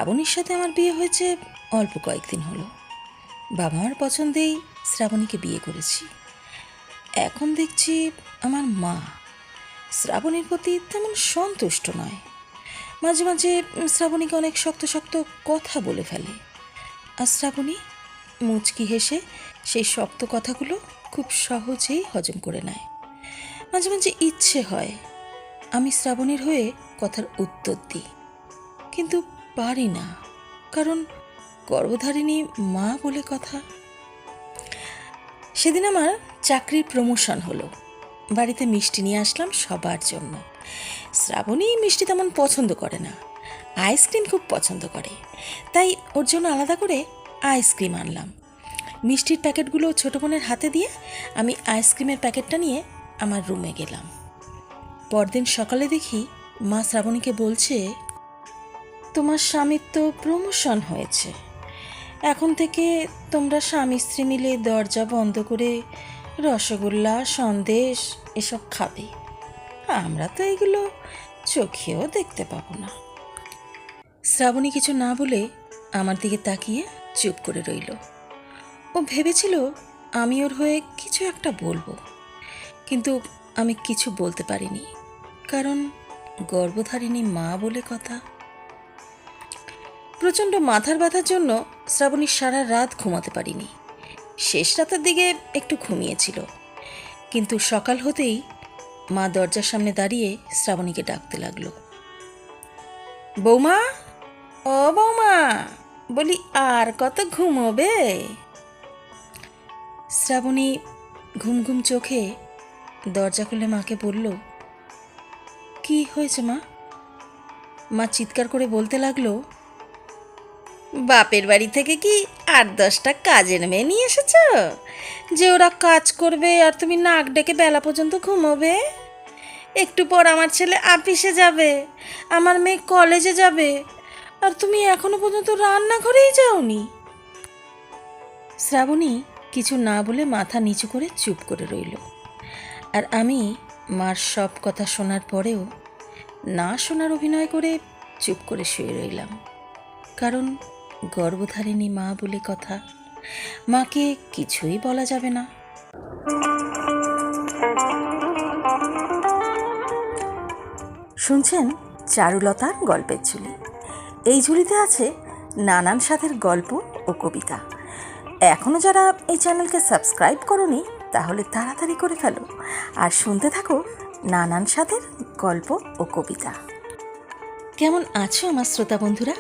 শ্রাবণীর সাথে আমার বিয়ে হয়েছে অল্প কয়েকদিন হলো। বাবা মার পছন্দেই শ্রাবণীকে বিয়ে করেছি। এখন দেখছি আমার মা শ্রাবণীর প্রতি তেমন সন্তুষ্ট নয়। মাঝে মাঝে শ্রাবণীকে অনেক শক্ত শক্ত কথা বলে ফেলে, আর শ্রাবণী মুচকি হেসে সেই শক্ত কথাগুলো খুব সহজেই হজম করে নেয়। মাঝে মাঝে ইচ্ছে হয় আমি শ্রাবণীর হয়ে কথার উত্তর দিই, কিন্তু পারি না, কারণ গর্ভধারিণী মা বলে কথা। সেদিন আমার চাকরির প্রমোশন হলো। বাড়িতে মিষ্টি নিয়ে আসলাম সবার জন্য। শ্রাবণী মিষ্টি তেমন পছন্দ করে না, আইসক্রিম খুব পছন্দ করে, তাই ওর জন্য আলাদা করে আইসক্রিম আনলাম। মিষ্টির প্যাকেটগুলো ছোটো বোনের হাতে দিয়ে আমি আইসক্রিমের প্যাকেটটা নিয়ে আমার রুমে গেলাম। পরদিন সকালে দেখি মা শ্রাবণীকে বলছে, তোমার স্বামীর তো প্রমোশন হয়েছে, এখন থেকে তোমরা স্বামী স্ত্রী মিলে দরজা বন্ধ করে রসগোল্লা সন্দেশ এসব খাবে। আমরা তো এগুলো চোখেও দেখতে পাবো না। শ্রাবণী কিছু না বলে আমার দিকে তাকিয়ে চুপ করে রইল। ও ভেবেছিল আমি ওর হয়ে কিছু একটা বলবো, কিন্তু আমি কিছু বলতে পারিনি, কারণ গর্ভধারিণী মা বলে কথা। প্রচণ্ড মাথার ব্যথার জন্য শ্রাবণী সারা রাত ঘুমাতে পারিনি। শেষ রাতের দিকে একটু ঘুমিয়েছিল, কিন্তু সকাল হতেই মা দরজার সামনে দাঁড়িয়ে শ্রাবণীকে ডাকতে লাগলো, বৌমা, ও বৌমা, বলি আর কত ঘুমোবে? শ্রাবণী ঘুম ঘুম চোখে দরজা খুলে মাকে বলল, কি হয়েছে মা? মা চিৎকার করে বলতে লাগলো, বাপের বাড়ি থেকে কি 8-10টা কাজের মেয়ে নিয়ে এসেছ যে ওরা কাজ করবে আর তুমি নাক ডেকে বেলা পর্যন্ত ঘুমোবে? একটু পর আমার ছেলে আপিসে যাবে, আমার মেয়ে কলেজে যাবে, আর তুমি এখনো পর্যন্ত রান্নাঘরেই যাওনি। শ্রাবণী কিছু না বলে মাথা নিচু করে চুপ করে রইল। আর আমি মার সব কথা শোনার পরেও না শোনার অভিনয় করে চুপ করে শুয়ে রইলাম, কারণ গর্ভধারিণী মা বলে কথা, মাকে কিছুই বলা যাবে না। শুনছেন চারুলতার গল্পের ঝুলি। এই ঝুলিতে আছে নানান স্বাদের গল্প ও কবিতা। এখনও যারা এই চ্যানেলকে সাবস্ক্রাইব করোনি, তাহলে তাড়াতাড়ি করে ফেলো আর শুনতে থাকো নানান স্বাদের গল্প ও কবিতা। কেমন আছো আমার শ্রোতা বন্ধুরা?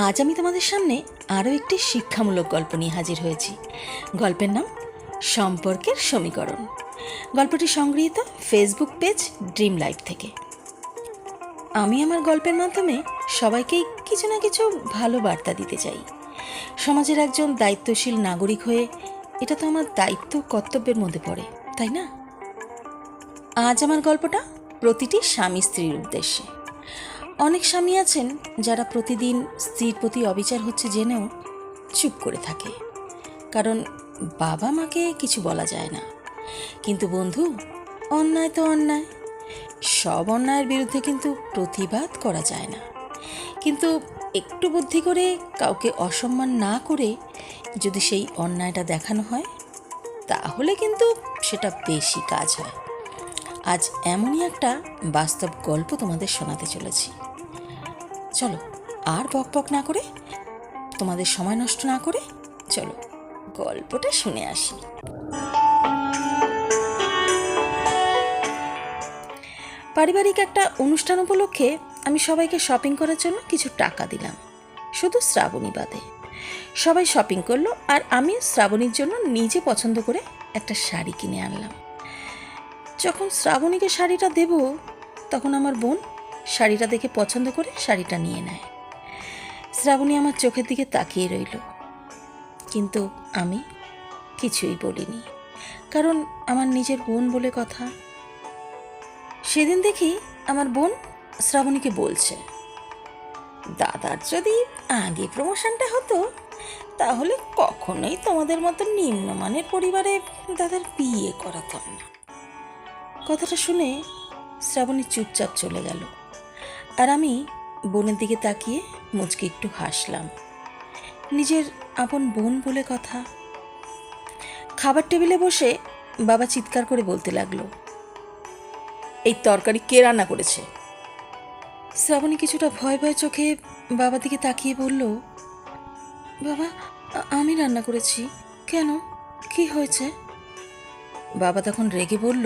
আজ আমি তোমাদের সামনে আরও একটি শিক্ষামূলক গল্প নিয়ে হাজির হয়েছি। গল্পের নাম সম্পর্কের সমীকরণ। গল্পটি সংগৃহীত ফেসবুক পেজ ড্রিম লাইফ থেকে। আমি আমার গল্পের মাধ্যমে সবাইকেই কিছু না কিছু ভালো বার্তা দিতে চাই। সমাজের একজন দায়িত্বশীল নাগরিক হয়ে এটা তো আমার দায়িত্ব কর্তব্যের মধ্যে পড়ে, তাই না? আজ আমার গল্পটা প্রতিটি স্বামী স্ত্রীর উদ্দেশ্যে। অনেক স্বামী আছেন যারা প্রতিদিন স্ত্রীর প্রতি অবিচার হচ্ছে জেনেও চুপ করে থাকে, কারণ বাবা মাকে কিছু বলা যায় না। কিন্তু বন্ধু, অন্যায় তো অন্যায়। সব অন্যায়ের বিরুদ্ধে কিন্তু প্রতিবাদ করা যায় না, কিন্তু একটু বুদ্ধি করে কাউকে অসম্মান না করে যদি সেই অন্যায়টা দেখানো হয়, তাহলে কিন্তু সেটা বেশি কাজ হয়। আজ এমনই একটা বাস্তব গল্প তোমাদের শোনাতে চলেছি। চলো আর বকবক না করে, তোমাদের সময় নষ্ট না করে, চলো গল্পটা শুনে আসি। পারিবারিক একটা অনুষ্ঠান উপলক্ষে আমি সবাইকে শপিং করার জন্য কিছু টাকা দিলাম, শুধু শ্রাবণী বাদে। সবাই শপিং করলো, আর আমি শ্রাবণীর জন্য নিজে পছন্দ করে একটা শাড়ি কিনে আনলাম। যখন শ্রাবণীকে শাড়িটা দেব, তখন আমার বোন শাড়িটা দেখে পছন্দ করে শাড়িটা নিয়ে নেয়। শ্রাবণী আমার চোখের দিকে তাকিয়ে রইল, কিন্তু আমি কিছুই বলিনি, কারণ আমার নিজের বোন বলে কথা। সেদিন দেখি আমার বোন শ্রাবণীকে বলছে, দাদার যদি আগে প্রমোশনটা হতো, তাহলে কখনোই তোমাদের মতো নিম্নমানের পরিবারে দাদার বিয়ে করাতাম না। কথাটা শুনে শ্রাবণী চুপচাপ চলে গেল, আর আমি বোনের দিকে তাকিয়ে মুচকি একটু হাসলাম। নিজের আপন বোন বলে কথা। খাবার টেবিলে বসে বাবা চিৎকার করে বলতে লাগলো, এই তরকারি কে রান্না করেছে? শ্রাবণী কিছুটা ভয় ভয় চোখে বাবার দিকে তাকিয়ে বলল, বাবা, আমি রান্না করেছি। কেন, কি হয়েছে? বাবা তখন রেগে বলল,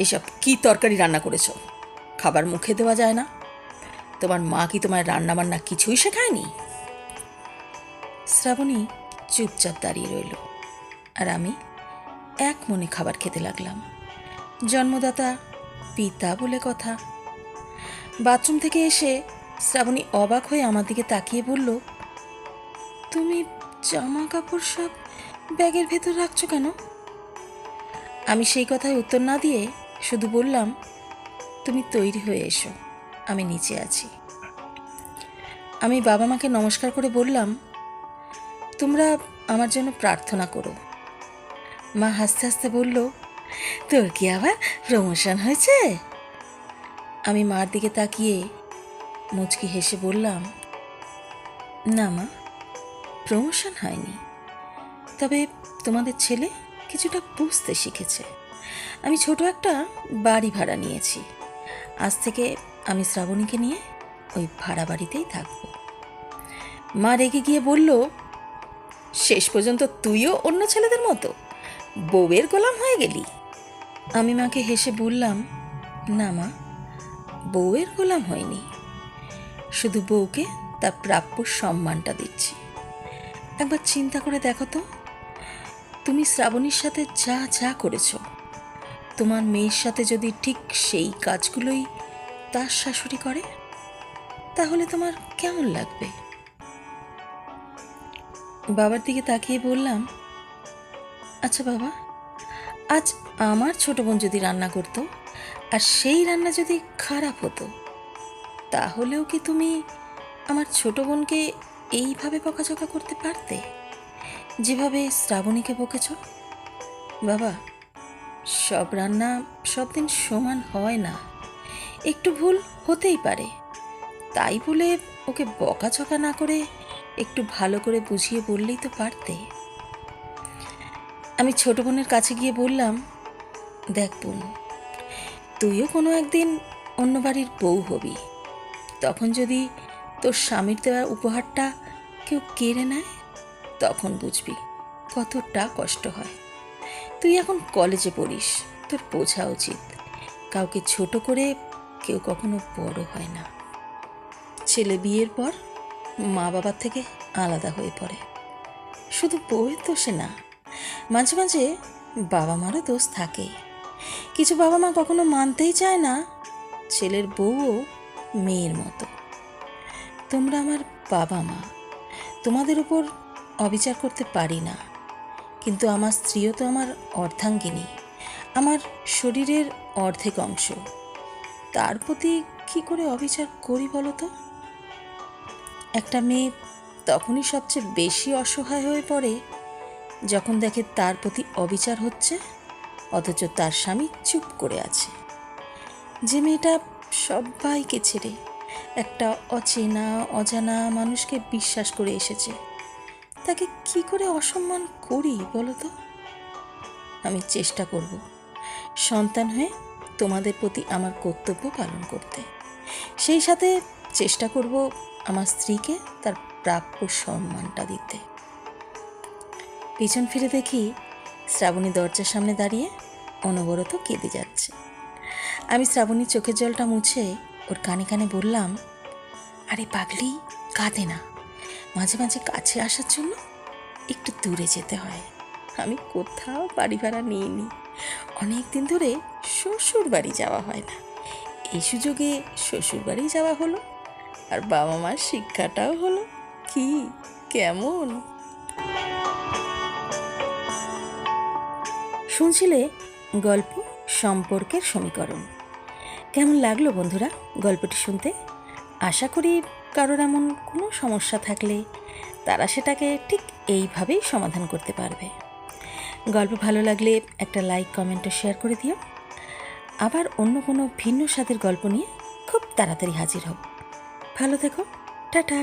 এসব কি তরকারি রান্না করেছো? খাবার মুখে দেওয়া যায় না? তোমার মা কি তোমার রান্না বান্না কিছুই শেখায়নি? শ্রাবণী চুপচাপ দাঁড়িয়ে রইল, আর আমি এক মনে খাবার খেতে লাগলাম। জন্মদাতা পিতা বলে কথা। বাথরুম থেকে এসে শ্রাবণী অবাক হয়ে আমার দিকে তাকিয়ে বলল, তুমি জামা কাপড় সব ব্যাগের ভেতর রাখছো কেন? আমি সেই কথায় উত্তর না দিয়ে শুধু বললাম, তুমি তৈরি হয়ে এসো, আমি নিচে আছি। আমি বাবা মাকে নমস্কার করে বললাম, তোমরা আমার জন্য প্রার্থনা করো। মা হাসতে হাসতে বলল, তোর কি আবার প্রমোশন হয়েছে? আমি মার দিকে তাকিয়ে মুচকি হেসে বললাম, না মা, প্রমোশন হয়নি, তবে তোমাদের ছেলে কিছুটা বুঝতে শিখেছে। আমি ছোট একটা বাড়ি ভাড়া নিয়েছি। আজ থেকে আমি শ্রাবণীকে নিয়ে ওই ভাড়া বাড়িতেই থাকবো। মা রেগে গিয়ে বলল, শেষ পর্যন্ত তুইও অন্য ছেলেদের মতো বউয়ের গোলাম হয়ে গেলি? আমি মাকে হেসে বললাম, না মা, বউয়ের গোলাম হয়নি, শুধু বউকে তার প্রাপ্য সম্মানটা দিচ্ছি। একবার চিন্তা করে দেখো তো, তুমি শ্রাবণীর সাথে যা যা করেছো, তোমার মেয়ের সাথে যদি ঠিক সেই কাজগুলোই তার শাশুড়ি করে, তাহলে তোমার কেমন লাগবে? বাবার দিকে তাকিয়ে বললাম, আচ্ছা বাবা, আজ আমার ছোট বোন যদি রান্না করতো আর সেই রান্না যদি খারাপ হতো, তাহলেও কি তুমি আমার ছোট বোনকে এইভাবে বকাঝকা করতে পারতে, যেভাবে শ্রাবণীকে বকেছ? বাবা, সব রান্না সব দিন সমান হয় না, একটু ভুল হতেই পারে। তাই বলে ওকে বকাঝকা না করে একটু ভালো করে বুঝিয়ে বললেই তো পারতে। আমি ছোট বোনের কাছে গিয়ে বললাম, দেখ বোন, তুইও কোনো একদিন অন্য বাড়ির বউ হবি। তখন যদি তোর স্বামীর দেওয়া উপহারটা কেউ কেড়ে নেয়, তখন বুঝবি কতটা কষ্ট হয়। তুই এখন কলেজে পড়িস, তোর বোঝা উচিত কাউকে ছোট করে কেউ কখনো বড় হয় না। ছেলে বিয়ের পর মা বাবার থেকে আলাদা হয়ে পড়ে। শুধু বউয়ের দোষে না, মাঝে মাঝে বাবা মারও দোষ থাকে। কিছু বাবা মা কখনো মানতেই চায় না ছেলের বউও মেয়ের মতো। তোমরা আমার বাবা মা, তোমাদের উপর অবিচার করতে পারি না, কিন্তু আমার স্ত্রীও তো আমার অর্ধাঙ্গিনী, আমার শরীরের অর্ধেক অংশ। তার প্রতি কী করে অবিচার করি বলো তো? একটা মেয়ে তখনই সবচেয়ে বেশি অসহায় হয়ে পড়ে যখন দেখে তার প্রতি অবিচার হচ্ছে, অথচ তার স্বামী চুপ করে আছে। যে মেয়েটা সবাইকে ছেড়ে একটা অচেনা অজানা মানুষকে বিশ্বাস করে এসেছে, তাকে কি করে অসম্মান করি বলো তো? আমি চেষ্টা করব সন্তান হয়ে তোমাদের প্রতি আমার কর্তব্য পালন করতে। সেই সাথে চেষ্টা করব আমার স্ত্রীকে তার প্রাপ্য সম্মানটা দিতে। পিছন ফিরে দেখি শ্রাবণী দরজার সামনে দাঁড়িয়ে অনবরত কেঁদে যাচ্ছে। আমি শ্রাবণীর চোখের জলটা মুছে ওর কানে কানে বললাম, আরে পাগলি, কাঁদে না, মাঝে মাঝে কাছে আসার জন্য একটু দূরে যেতে হয়। আমি কোথাও বাড়ি ভাড়া নিইনি, অনেক দিন ধরে শ্বশুর বাড়ি যাওয়া হয় না। এই সুযোগে শ্বশুর বাড়ি যাওয়া হলো, আর বাবা মার শিক্ষাটাও হলো। কি কেমন শুনছিলে গল্প সম্পর্কের সমীকরণ? কেমন লাগলো বন্ধুরা গল্পটি শুনতে? আশা করি কারোর এমন কোনো সমস্যা থাকলে তারা সেটাকে ঠিক এইভাবেই সমাধান করতে পারবে। গল্প ভালো লাগলে একটা লাইক, কমেন্ট ও শেয়ার করে দিও। আবার অন্য কোনো ভিন্ন স্বাদের গল্প নিয়ে খুব তাড়াতাড়ি হাজির হব। ভালো থেকো, টাটা।